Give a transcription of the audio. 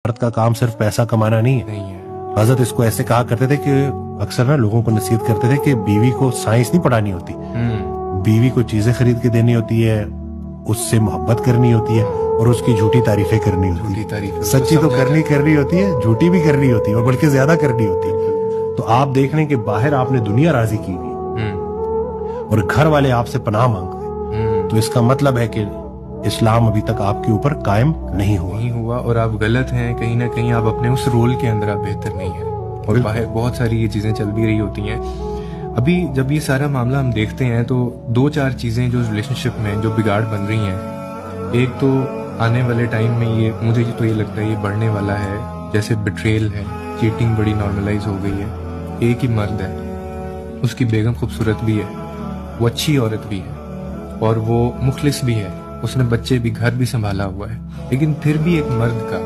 مرد کا کام صرف پیسہ کمانا نہیں ہے. حضرت اس کو ایسے کہا کرتے تھے کہ اکثر نا لوگوں کو نصیحت کرتے تھے کہ بیوی کو سائنس نہیں پڑھانی ہوتی, بیوی کو چیزیں خرید کے دینی ہوتی ہے, اس سے محبت کرنی ہوتی ہے اور اس کی جھوٹی تعریفیں کرنی ہوتی ہے. سچی تو کرنی ہوتی ہے, جھوٹی بھی کرنی ہوتی ہے اور بلکہ زیادہ کرنی ہوتی ہے. تو آپ دیکھ لیں کہ باہر آپ نے دنیا راضی کی ہوئی اور گھر والے آپ سے پناہ مانگتے ہیں, تو اس کا مطلب ہے کہ اسلام ابھی تک آپ کے اوپر قائم نہیں ہوا اور آپ غلط ہیں. کہیں نہ کہیں آپ اپنے اس رول کے اندر آپ بہتر نہیں ہیں اور باہر بہت ساری یہ چیزیں چل بھی رہی ہوتی ہیں. ابھی جب یہ سارا معاملہ ہم دیکھتے ہیں تو 2-4 چیزیں جو ریلیشن شپ میں جو بگاڑ بن رہی ہیں, ایک تو آنے والے ٹائم میں یہ مجھے تو یہ لگتا ہے یہ بڑھنے والا ہے, جیسے بٹریل ہے, چیٹنگ بڑی نارملائز ہو گئی ہے. ایک ہی مرد ہے, اس کی بیگم خوبصورت بھی ہے, وہ اچھی عورت بھی ہے اور وہ مخلص بھی ہے, اس نے بچے بھی گھر بھی سنبھالا ہوا ہے, لیکن پھر بھی ایک مرد کا